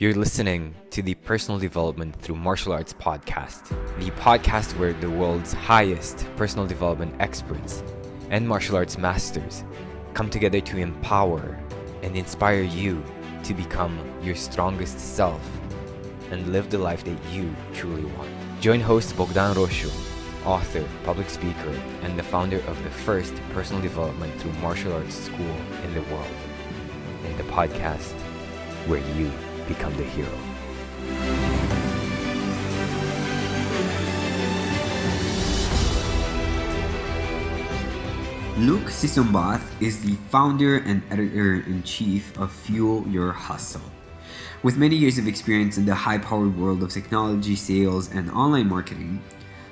You're listening to the Personal Development Through Martial Arts podcast, the podcast where the world's highest personal development experts and martial arts masters come together to empower and inspire you to become your strongest self and live the life that you truly want. Join host Bogdan, Rosu, author, public speaker, and the founder of the first personal development through martial arts school in the world, in the podcast where you become the hero. Luc Sisombath is the founder and editor-in-chief of Fuel Your Hustle. With many years of experience in the high-powered world of technology, sales, and online marketing,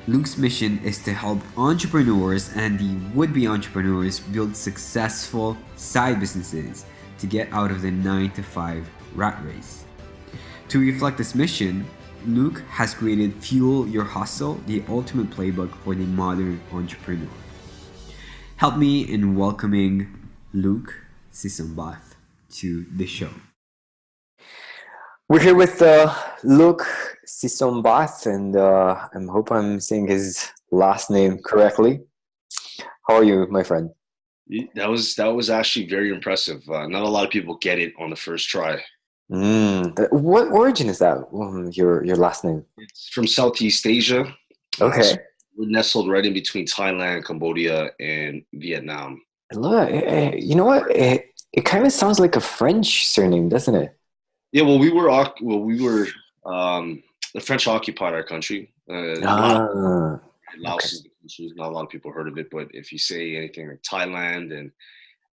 Luc's mission is to help entrepreneurs and the would-be entrepreneurs build successful side businesses to get out of the 9-to-5 rat race. To reflect this mission, Luc has created Fuel Your Hustle, the ultimate playbook for the modern entrepreneur. Help me in welcoming Luc Sisombath to the show. We're here with Luc Sisombath, and I hope I'm saying his last name correctly. How are you, my friend? That was actually very impressive. Not a lot of people get it on the first try. What origin is that? Your last name? It's from Southeast Asia. Okay. So we're nestled right in between Thailand, Cambodia, and Vietnam. Look, you know what? It kind of sounds like a French surname, doesn't it? Yeah. Well, the French occupied our country. Laos is the country. Not a lot of people heard of it, but if you say anything like Thailand and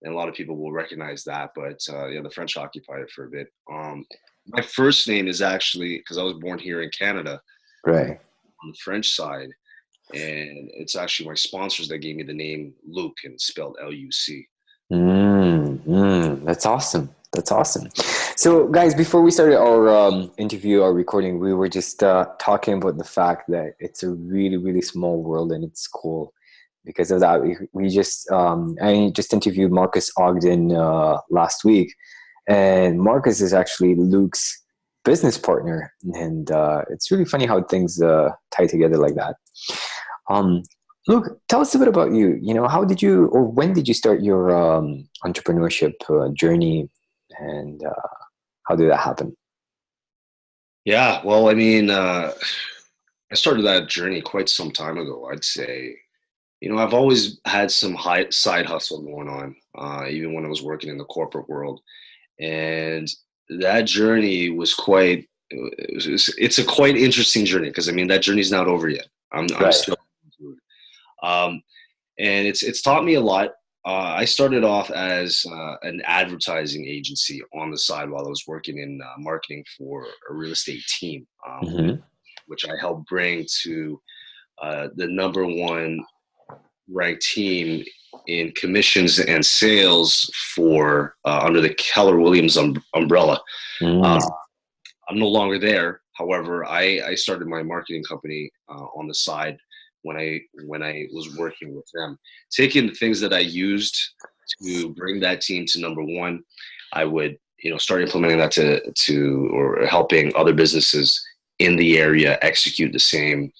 a lot of people will recognize that, but the French occupied it for a bit. My first name is actually, because I was born here in Canada, right, on the French side, and it's actually my sponsors that gave me the name Luc, and it's spelled L-U-C. That's awesome. That's awesome. So, guys, before we started our interview, our recording, we were just talking about the fact that it's a really, really small world, and it's cool. Because of that, I just interviewed Marcus Ogden last week, and Marcus is actually Luc's business partner, and it's really funny how things tie together like that. Luc, tell us a bit about you. You know, how did you, or when did you start your entrepreneurship journey, and how did that happen? Yeah, well, I mean, I started that journey quite some time ago, I'd say. You know, I've always had some side hustle going on, even when I was working in the corporate world. And that journey was it's a quite interesting journey, because, I mean, that journey's not over yet. I'm still into it. And it's taught me a lot. I started off as an advertising agency on the side while I was working in marketing for a real estate team, which I helped bring to the number one ranked team in commissions and sales for under the Keller Williams umbrella. I'm no longer there. However, I started my marketing company on the side when I was working with them, taking the things that I used to bring that team to number one. I would start implementing that to or helping other businesses in the area execute the same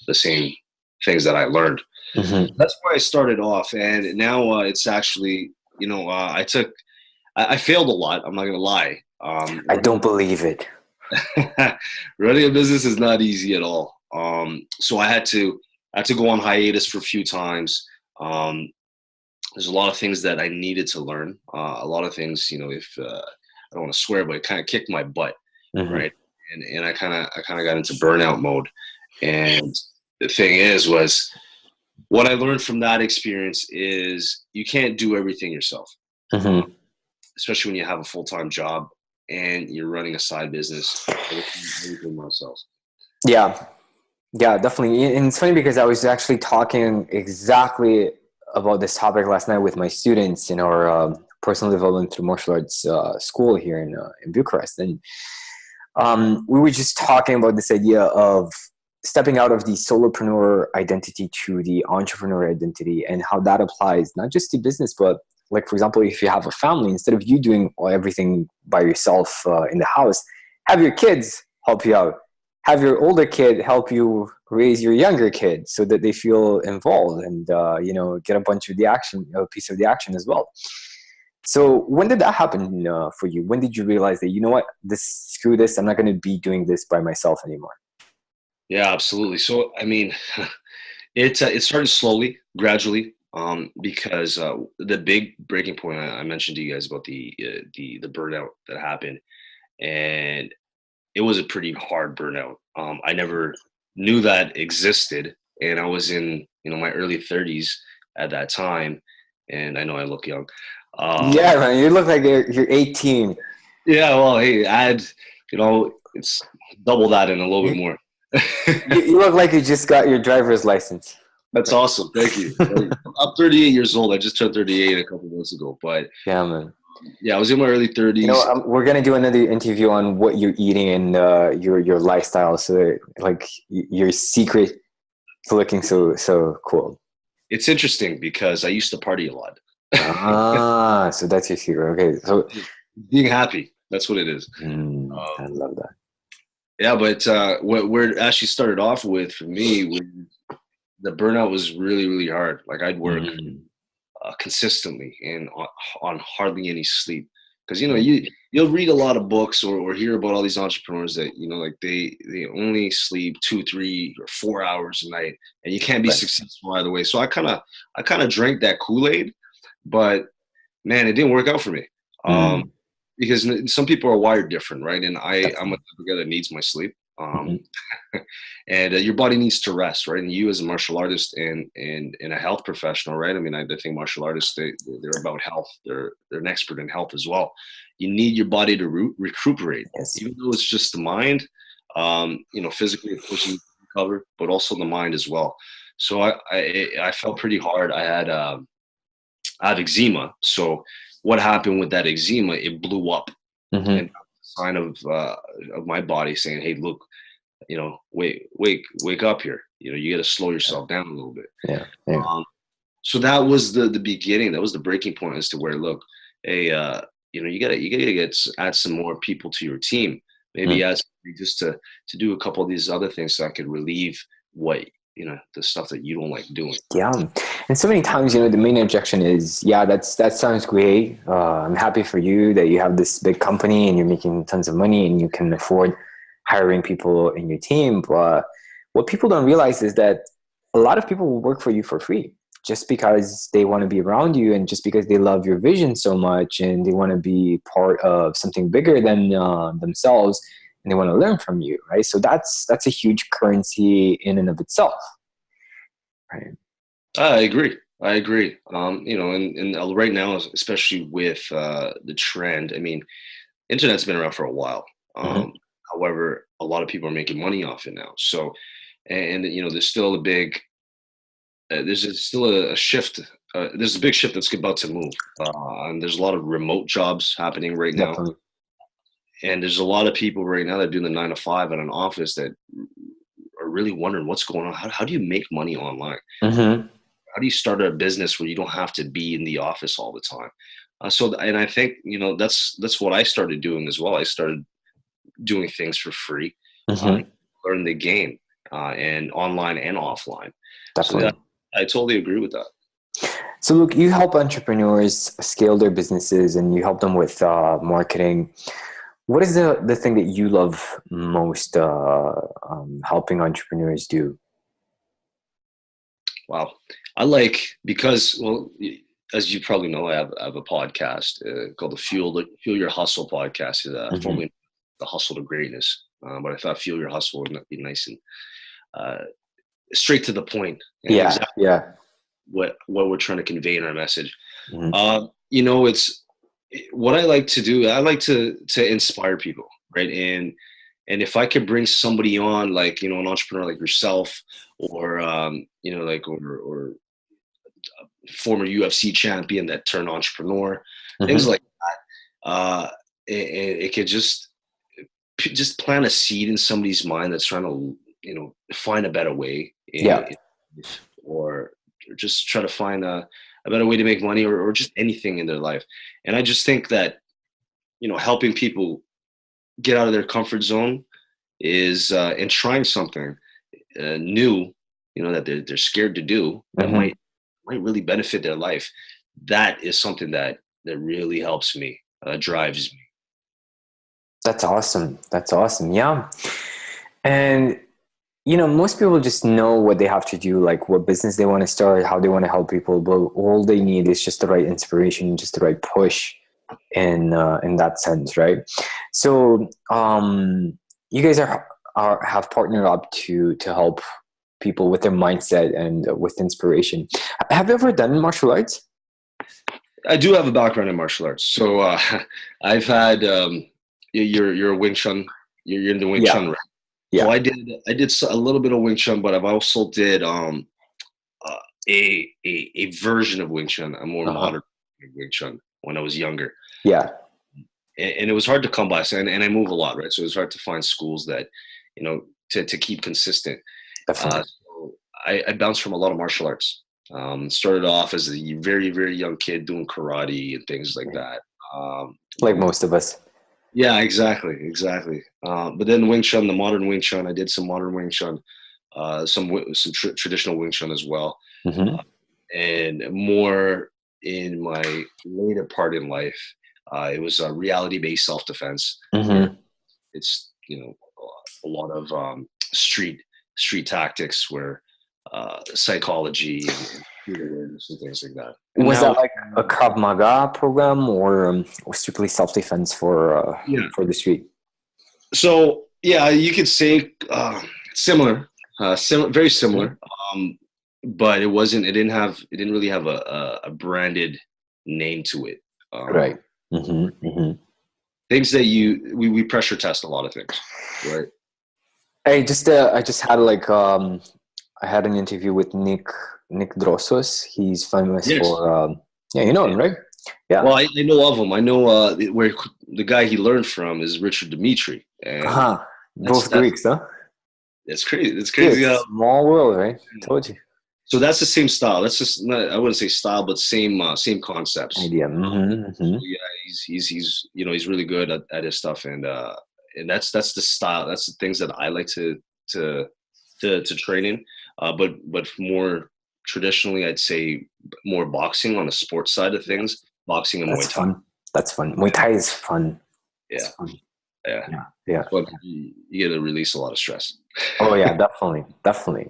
things that I learned. That's where I started off, and now it's actually, I failed a lot. I'm not going to lie. I don't believe it. Running a business is not easy at all. So I had to go on hiatus for a few times. There's a lot of things that I needed to learn. A lot of things, if I don't want to swear, but it kind of kicked my butt, right? And I kind of got into burnout mode. And the thing was what I learned from that experience is you can't do everything yourself, especially when you have a full-time job and you're running a side business. Everything myself. Yeah, definitely. And it's funny because I was actually talking exactly about this topic last night with my students in our personal development through martial arts school here in Bucharest. And we were just talking about this idea of stepping out of the solopreneur identity to the entrepreneur identity, and how that applies not just to business, but like, for example, if you have a family, instead of you doing everything by yourself in the house, have your kids help you out. Have your older kid help you raise your younger kid so that they feel involved and, get a bunch of the action, a piece of the action as well. So when did that happen for you? When did you realize that, you know what, screw this, I'm not going to be doing this by myself anymore? Yeah, absolutely. So, I mean, it started slowly, gradually, because the big breaking point I mentioned to you guys about the burnout that happened, and it was a pretty hard burnout. I never knew that existed, and I was in my early 30s at that time, and I know I look young. Yeah, man, you look like you're 18. Yeah, well, hey, it's double that and a little bit You, more. you look like you just got your driver's license. That's awesome. Thank you. I'm 38 years old. I just turned 38 a couple months ago. But Yeah, man. yeah, I was in my early 30s. We're gonna do another interview on what you're eating and your lifestyle. So, like, your secret to looking so cool. It's interesting because I used to party a lot. So that's your secret. Okay, so Being happy, that's what it is. I love that. Yeah, but where it actually started off with for me was the burnout was really, really hard. Like I'd work consistently and on hardly any sleep. Because you'll read a lot of books or hear about all these entrepreneurs that like they only sleep 2, 3, or 4 hours a night, and you can't be successful either way. So I kind of drank that Kool-Aid, but man, it didn't work out for me. Because some people are wired different, right? And I'm a type of guy that needs my sleep. And your body needs to rest, right? And you as a martial artist and a health professional, right? I mean, I think martial artists, they're about health. They're an expert in health as well. You need your body to recuperate, even though it's just the mind. Physically, of course, you need to recover, but also the mind as well. So I felt pretty hard. I have eczema. So what happened with that eczema? It blew up, and that's a sign of my body saying, "Hey, look, wake up here. You got to slow yourself down a little bit." Yeah. So that was the beginning. That was the breaking point as to where, look, hey, you gotta add some more people to your team. Maybe add just to do a couple of these other things so I could relieve the stuff that you don't like doing. Yeah. And so many times, the main objection is, yeah, that sounds great. I'm happy for you that you have this big company and you're making tons of money and you can afford hiring people in your team. But what people don't realize is that a lot of people will work for you for free just because they want to be around you and just because they love your vision so much and they want to be part of something bigger than themselves. And they want to learn from you, right? So that's a huge currency in and of itself, right? I agree. And right now, especially with the trend, I mean, internet's been around for a while. However, a lot of people are making money off it now. So, and there's still a big, still a shift. There's a big shift that's about to move. And there's a lot of remote jobs happening right now. Definitely. And there's a lot of people right now that are doing the 9 to 5 at an office that are really wondering what's going on. How do you make money online? How do you start a business where you don't have to be in the office all the time? And I think, that's what I started doing as well. I started doing things for free, learn the game, and online and offline. Definitely. So I totally agree with that. So Luc, you help entrepreneurs scale their businesses and you help them with marketing. What is the thing that you love most helping entrepreneurs do? Wow. Because, well, as you probably know, I have a podcast called the Fuel Your Hustle podcast, formerly the Hustle to Greatness. But I thought Fuel Your Hustle would be nice and straight to the point. And exactly what we're trying to convey in our message. It's what I like to do. I like to inspire people, right? And if I could bring somebody on, like, an entrepreneur like yourself, or or former UFC champion that turned entrepreneur, things like that. It could just plant a seed in somebody's mind that's trying to, find a better way, or just try to find a better way to make money, or just anything in their life. And I just think that, helping people get out of their comfort zone is and trying something new, that they're scared to do that Mm-hmm. might really benefit their life. That is something that really helps me, drives me. That's awesome. That's awesome. Yeah. And most people just know what they have to do, like what business they want to start, how they want to help people, but all they need is just the right inspiration, just the right push in that sense, right? So you guys have partnered up to help people with their mindset and with inspiration. Have you ever done martial arts? I do have a background in martial arts, so I've had you're a Wing Chun, you're in the Wing Yeah. Chun, right? So Yeah. I did a little bit of Wing Chun, but I've also did uh, a version of Wing Chun, a more Uh-huh. modern Wing Chun when I was younger, Yeah, and it was hard to come by. So, and I move a lot, right? So it was hard to find schools that to keep consistent. definitely. So I bounced from a lot of martial arts. Started off as a very, very young kid doing karate and things like that. Um, Like most of us. yeah, exactly, exactly. But then Wing Chun, the modern Wing Chun, I did some modern Wing Chun, some traditional Wing Chun as well, Mm-hmm. uh, and more in my later part in life. It was a reality-based self-defense where Mm-hmm. it's a lot of street tactics where psychology and street awareness and things like that. And Was now, that like a Krav Maga program or strictly self-defense yeah. for the street? So yeah, you could say similar, very Mhm. similar. But it wasn't. It didn't really have a branded name to it. Right. Mm-hmm. Mm-hmm. Things that we pressure test a lot of things, right? I just had I had an interview with Nick Drossos. He's famous Yes. for yeah, you know him, right? Yeah. Well, I know of him. I know where the guy he learned from is Richard Dimitri, and Uh-huh. that's Both that's Greeks, huh? that's crazy. It's Dude, crazy how. small world, right? Told you. So that's the same style. That's just not, I wouldn't say style, but same concepts. Idea. Mm-hmm. Mm-hmm. Yeah, he's he's really good at his stuff, and that's the style. That's the things that I like to to train in. But more traditionally, I'd say more boxing on the sports side of things, boxing and That's Muay Thai. fun. That's fun. Muay Thai is fun. It's Yeah, fun. yeah. Yeah. Yeah. But you get to release a lot of stress. Oh yeah, definitely. Definitely.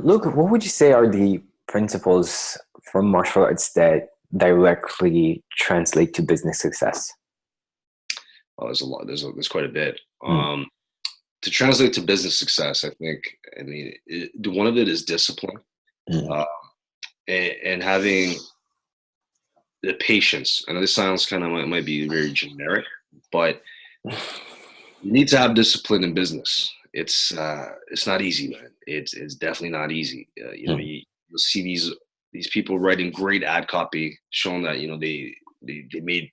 Luke, what would you say are the principles from martial arts that directly translate to business success? Oh, there's a lot. There's quite a bit. Mm, To translate to business success, I think. I mean, one of it is discipline, mm. uh, and having the patience. I know this sounds kind of might be very generic, but you need to have discipline in business. It's not easy, man. It's definitely not easy. Mm. You'll see these people writing great ad copy showing that they made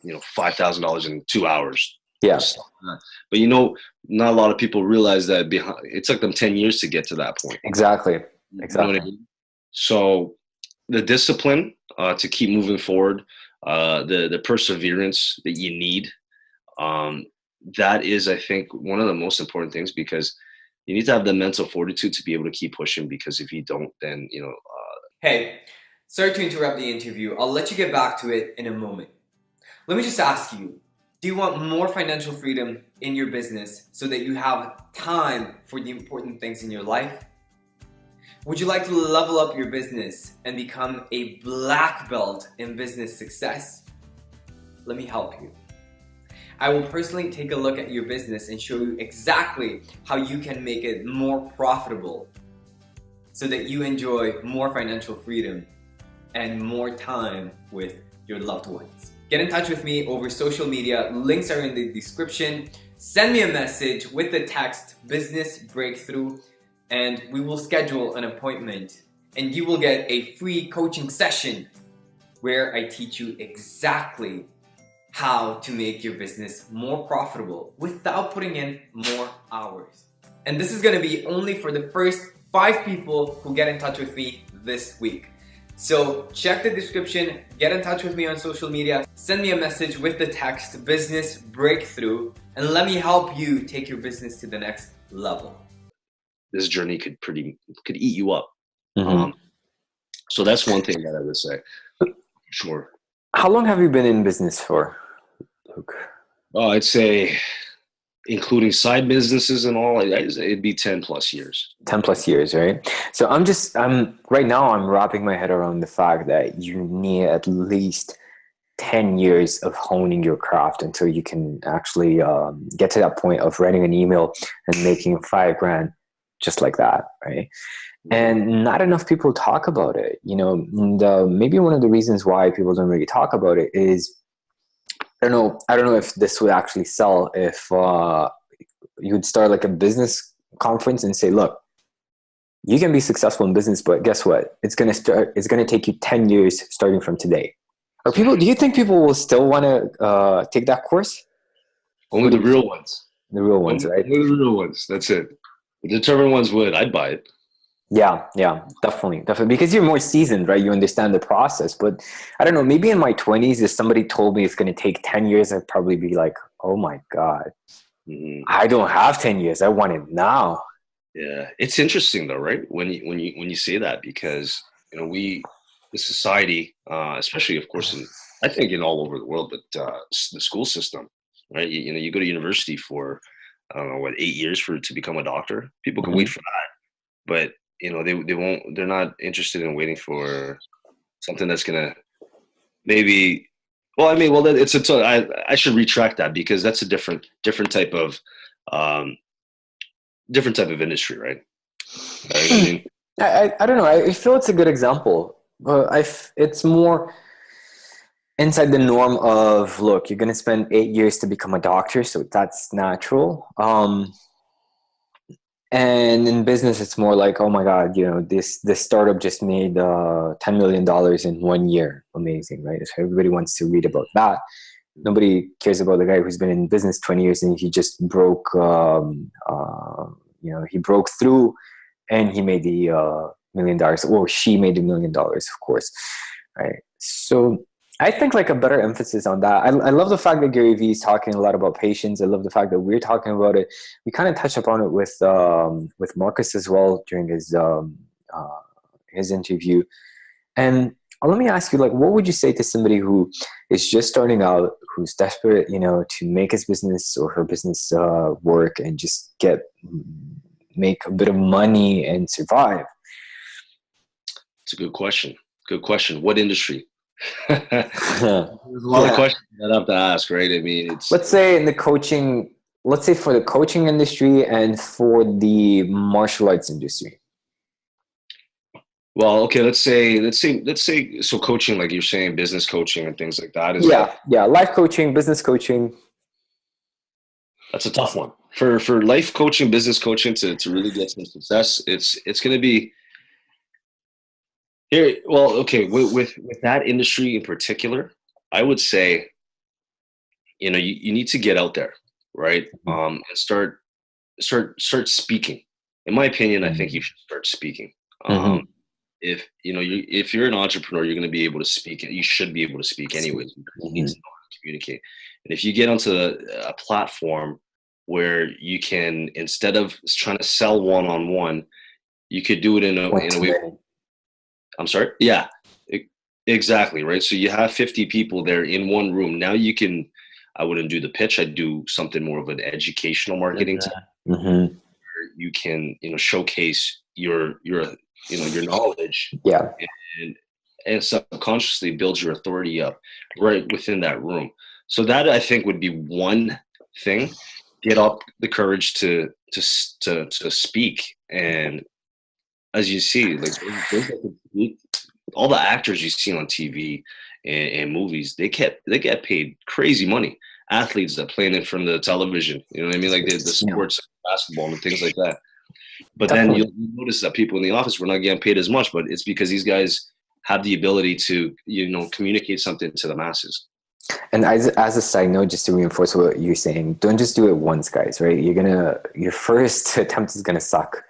$5,000 in 2 hours. Yeah, Stuff like that. But not a lot of people realize that behind it took them 10 years to get to that point. exactly. You know what I Exactly. mean? So the discipline to keep moving forward, the perseverance that you need, um, that is, I think, one of the most important things because you need to have the mental fortitude to be able to keep pushing. Because if you don't, then Hey, sorry to interrupt the interview. I'll let you get back to it in a moment. Let me just ask you, do you want more financial freedom in your business so that you have time for the important things in your life? Would you like to level up your business and become a black belt in business success? Let me help you. I will personally take a look at your business and show you exactly how you can make it more profitable so that you enjoy more financial freedom and more time with your loved ones. Get in touch with me over social media. Links are in the description. Send me a message with the text Business Breakthrough and we will schedule an appointment and you will get a free coaching session where I teach you exactly how to make your business more profitable without putting in more hours. And this is going to be only for the first 5 people who get in touch with me this week. So check the description, get in touch with me on social media, send me a message with the text business breakthrough, and let me help you take your business to the next level. This journey could eat you up. So that's one thing that I would say. Sure. How long have you been in business for, Luke? Oh, I'd say, including side businesses and all, it'd be 10 plus years. 10 plus years, right? So right now I'm wrapping my head around the fact that you need at least 10 years of honing your craft until you can actually get to that point of writing an email and making $5,000 just like that, right? And not enough people talk about it. Maybe one of the reasons why people don't really talk about it is, I don't know if this would actually sell if you would start like a business conference and say, look, you can be successful in business, but guess what? It's going to take you 10 years starting from today. Do you think people will still want to take that course? Only the real ones. The real ones, right? Only the real ones. That's it. The determined ones would. I'd buy it. Yeah, definitely. Because you're more seasoned, right? You understand the process. But I don't know, maybe in my 20s, if somebody told me it's going to take 10 years, I'd probably be like, oh my God, I don't have 10 years. I want it now. Yeah. It's interesting though, right? When you say that, because, the society, especially of course, I think in all over the world, but the school system, right? You go to university for, I don't know, 8 years to become a doctor. People can wait for that. But they're not interested in waiting for something that's gonna maybe. Well, I should retract that, because that's a different type of industry, right? I don't know. I feel it's a good example. It's more inside the norm of, look, you're gonna spend 8 years to become a doctor, so that's natural. And in business, it's more like, oh my God, this startup just made $10 million in 1 year. Amazing, right? So everybody wants to read about that. Nobody cares about the guy who's been in business 20 years and he just broke, he broke through and he made the $1 million, or she made $1 million, of course, right? So I think like a better emphasis on that. I love the fact that Gary Vee is talking a lot about patience. I love the fact that we're talking about it. We kind of touched upon it with Marcus as well during his interview. And let me ask you, like, what would you say to somebody who is just starting out, who's desperate, to make his business or her business work and just make a bit of money and survive? It's a good question. Good question. What industry? There's a lot of questions that I have to ask, right? I mean, let's say for the coaching industry and for the martial arts industry. Well, okay, let's say so coaching, like you're saying, business coaching and things like that. Life coaching, business coaching. That's a tough one. For life coaching, business coaching to really get some success, it's going to be here. Well, okay, with that industry in particular, I would say, you need to get out there, right? And start speaking. In my opinion, I think you should start speaking. If you're an entrepreneur, you're going to be able to speak. You should be able to speak anyways. You need to know how to communicate. And if you get onto a platform where you can, instead of trying to sell one-on-one, you could do it in a way. I'm sorry. Yeah, exactly. Right. So you have 50 people there in one room. Now you can. I wouldn't do the pitch. I'd do something more of an educational marketing. Where you can, showcase your knowledge. Yeah. And subconsciously build your authority up right within that room. So that, I think, would be one thing. Get up the courage to speak. And as you see, like all the actors you see on TV and movies, they get paid crazy money. Athletes that play in front of the television, you know what I mean? Like the sports, basketball and things like that. But then you'll notice that people in the office were not getting paid as much, but it's because these guys have the ability to, communicate something to the masses. And as a side note, just to reinforce what you're saying, don't just do it once, guys, right? Your first attempt is gonna suck,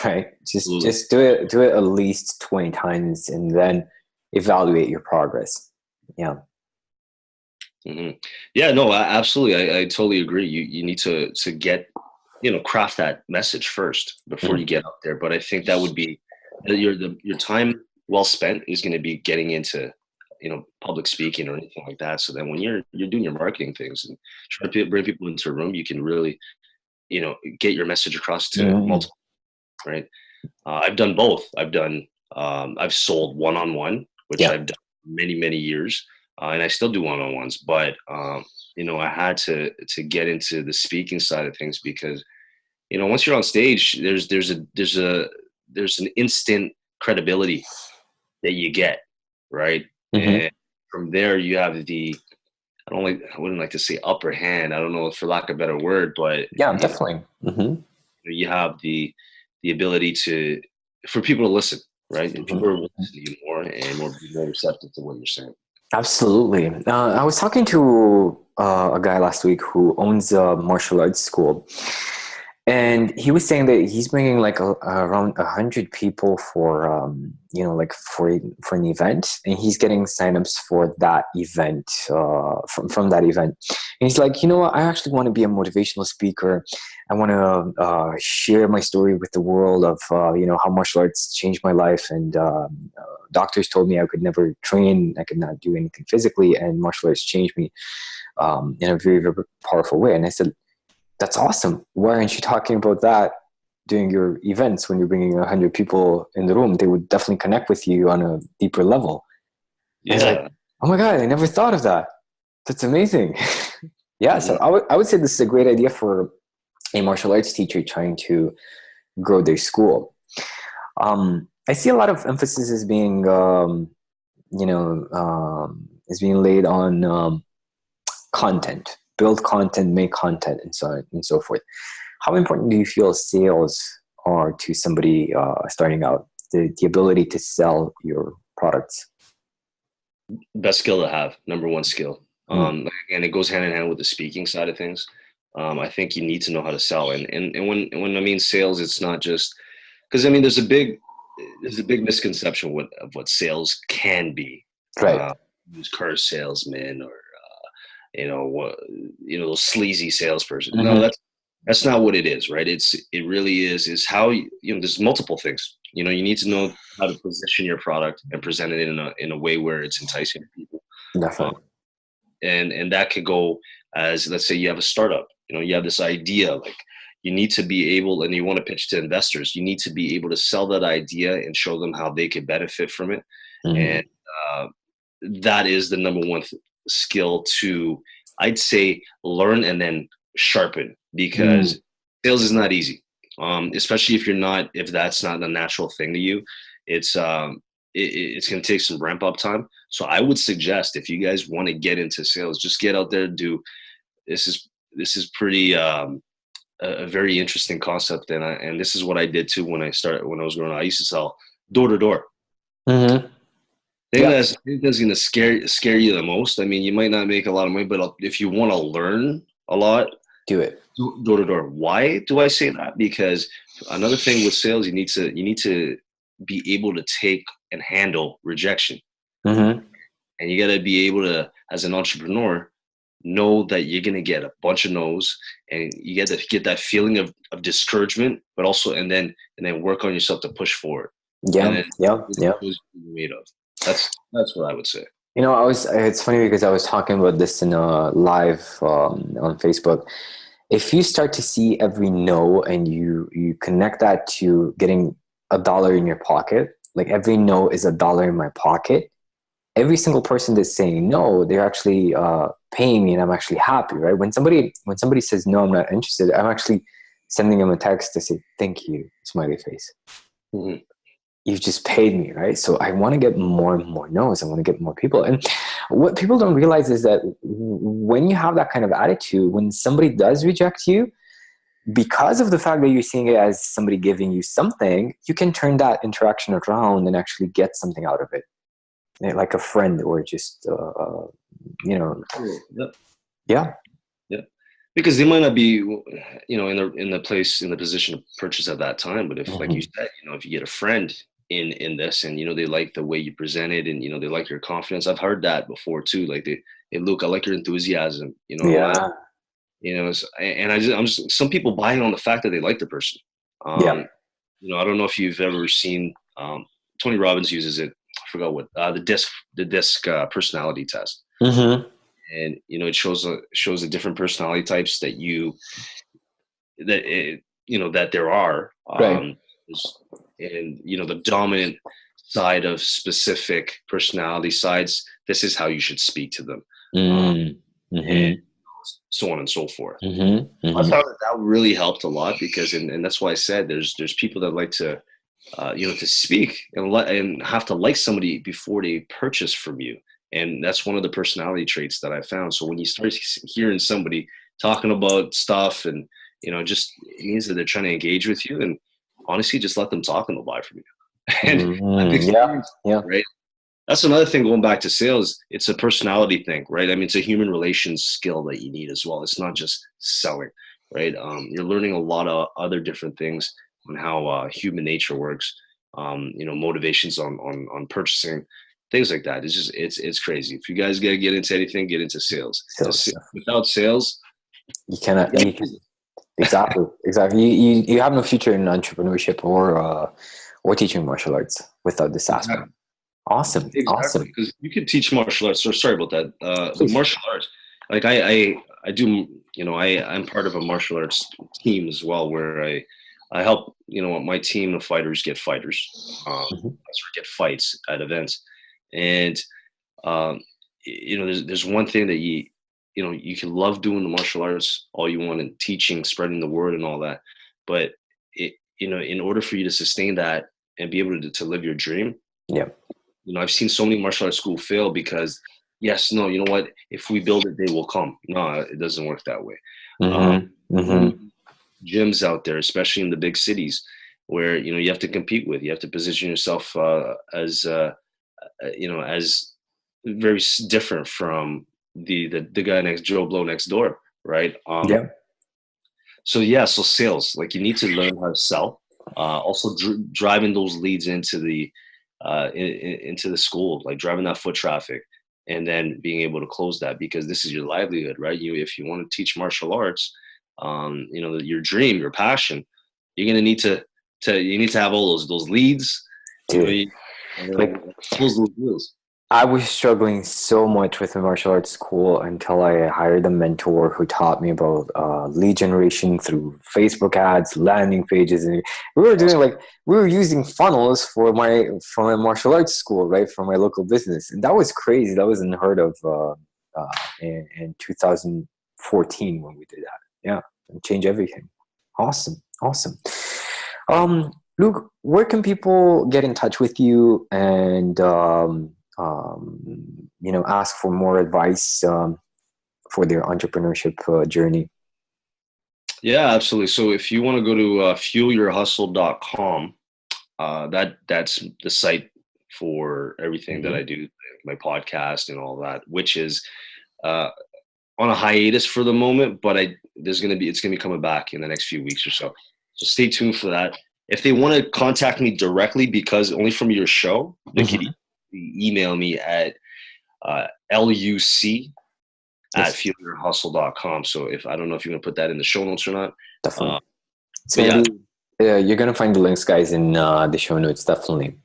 right? Just do it at least 20 times, and then evaluate your progress. Yeah. Mm-hmm. Yeah, no, absolutely. I totally agree. You need to get, craft that message first before you get up there. But I think that would be your time well spent is going to be getting into, public speaking or anything like that. So then when you're doing your marketing things and trying to bring people into a room, you can really, get your message across to multiple, right? I've done both. I've sold one-on-one, which I've done many, many years. And I still do one-on-ones, but I had to get into the speaking side of things because, once you're on stage, there's an instant credibility that you get, right? And from there, you have I wouldn't like to say upper hand. I don't know, for lack of a better word, but yeah, definitely. You have the ability for people to listen, right? And people are listening to you more and more receptive to what you're saying. Absolutely. I was talking to a guy last week who owns a martial arts school, and he was saying that he's bringing like around 100 people for for an event, and he's getting signups for that event from that event. And he's like, you know what, I actually want to be a motivational speaker. I want to share my story with the world of how martial arts changed my life, and doctors told me I could never train, I could not do anything physically, and martial arts changed me in a very, very powerful way. And I said, that's awesome. Why aren't you talking about that during your events when you're bringing 100 people in the room? They would definitely connect with you on a deeper level. Yeah. I was like, oh my God, I never thought of that. That's amazing. Yeah. So I would say this is a great idea for a martial arts teacher trying to grow their school. I see a lot of emphasis is being, is being laid on content. Build content, make content, and so on and so forth. How important do you feel sales are to somebody starting out? The ability to sell your products. Best skill to have, number one skill. And it goes hand in hand with the speaking side of things. I think you need to know how to sell. And when I mean sales, it's not just because there's a big misconception of what sales can be. Right. Used car salesman or those sleazy salesperson. No, that's not what it is, right? It really is how there's multiple things. You need to know how to position your product and present it in a way where it's enticing to people. Definitely. And that could go as, let's say you have a startup, you have this idea, like you need to be able, and you want to pitch to investors, you need to be able to sell that idea and show them how they could benefit from it. And that is the number one skill to, I'd say, learn and then sharpen, because sales is not easy. Especially if that's not a natural thing to you, it's going to take some ramp up time. So I would suggest, if you guys want to get into sales, just get out there, this is pretty, a very interesting concept. And this is what I did too when I was growing up. I used to sell door to door. I think that's going to scare you the most. You might not make a lot of money, but if you want to learn a lot, do it door to door. Why do I say that? Because another thing with sales, you need to be able to take and handle rejection, and you got to be able to, as an entrepreneur, know that you're going to get a bunch of no's, and you get to get that feeling of discouragement, but also and then work on yourself to push forward. Yeah. Made of. That's what I would say. It's funny because I was talking about this in a live on Facebook. If you start to see every no and you connect that to getting $1 in your pocket, like every no is $1 in my pocket, every single person that's saying no, they're actually paying me, and I'm actually happy, right? When somebody says no, I'm not interested, I'm actually sending them a text to say thank you, smiley face. You've just paid me, right? So I want to get more and more no's. I want to get more people. And what people don't realize is that when you have that kind of attitude, when somebody does reject you, because of the fact that you're seeing it as somebody giving you something, you can turn that interaction around and actually get something out of it, like a friend or just, Yeah. Because they might not be, in the position of purchase at that time. But if, like you said, if you get a friend, in this, and they like the way you present it, and they like your confidence. I've heard that before too. Like hey, Luke, I like your enthusiasm. Yeah. I'm just, some people buy it on the fact that they like the person. Yeah. I don't know if you've ever seen, Tony Robbins uses it. I forgot what, the disc personality test. Mm-hmm. And, it shows the different personality types that that there are. Right. And, the dominant side of specific personality sides, this is how you should speak to them. And so on and so forth. I found that really helped a lot, because, and that's why I said there's people that like to, to speak and have to like somebody before they purchase from you. And that's one of the personality traits that I found. So when you start hearing somebody talking about stuff, and, just, it means that they're trying to engage with you, and honestly, just let them talk and they'll buy from you. And right. That's another thing, going back to sales, it's a personality thing, right? I mean, it's a human relations skill that you need as well. It's not just selling, right? You're learning a lot of other different things on how human nature works, motivations on purchasing, things like that. It's just, it's crazy. If you guys got to get into anything, get into sales. Without sales, you cannot. Exactly. You have no future in entrepreneurship or teaching martial arts without this aspect. Awesome. Awesome. Because you can teach martial arts. So sorry about that. The martial arts, like I do, I'm part of a martial arts team as well, where I help, my team of fighters get fighters, get fights at events. And, there's one thing that you can love doing the martial arts all you want, and teaching, spreading the word and all that. But in order for you to sustain that and be able to live your dream. Yeah. I've seen so many martial arts schools fail because, yes, no, you know what? If we build it, they will come. No, it doesn't work that way. Gyms out there, especially in the big cities, where you have to compete with. You have to position yourself as very different from the guy Joe Blow next door, right? So sales, like, you need to learn how to sell. Also, driving those leads into the school, like driving that foot traffic, and then being able to close that, because this is your livelihood, right? If you want to teach martial arts, your dream, your passion, you're gonna need to have all those leads. Dude, close those deals. I was struggling so much with the martial arts school until I hired a mentor who taught me about lead generation through Facebook ads, landing pages, and we were using funnels for my martial arts school, right, for my local business, and that was crazy. That was unheard of in 2014 when we did that. Yeah, and change everything. Awesome. Luke, where can people get in touch with you and ask for more advice for their entrepreneurship journey? Yeah, absolutely. So if you want to go to fuelyourhustle.com, that's the site for everything that I do, my podcast and all that, which is on a hiatus for the moment, but it's going to be coming back in the next few weeks or so. So stay tuned for that. If they want to contact me directly, because only from your show, they can email me at luc@fuelyourhustle.com. So I don't know if you're going to put that in the show notes or not. Definitely. You're going to find the links, guys, in the show notes, definitely.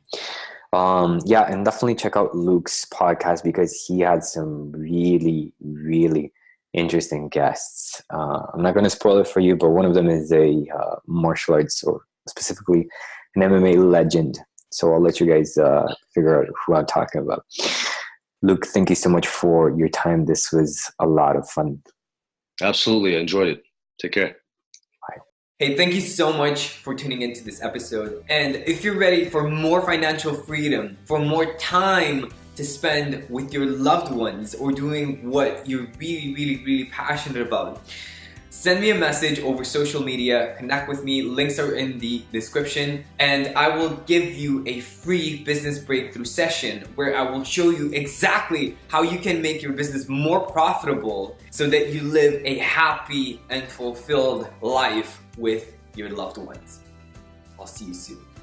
And definitely check out Luke's podcast, because he had some really, really interesting guests. I'm not going to spoil it for you, but one of them is a martial arts, or specifically an MMA legend. So I'll let you guys figure out who I'm talking about. Luke, thank you so much for your time. This was a lot of fun. Absolutely. I enjoyed it. Take care. Bye. Hey, thank you so much for tuning into this episode. And if you're ready for more financial freedom, for more time to spend with your loved ones, or doing what you're really, really, really passionate about, send me a message over social media, connect with me, links are in the description, and I will give you a free business breakthrough session where I will show you exactly how you can make your business more profitable so that you live a happy and fulfilled life with your loved ones. I'll see you soon.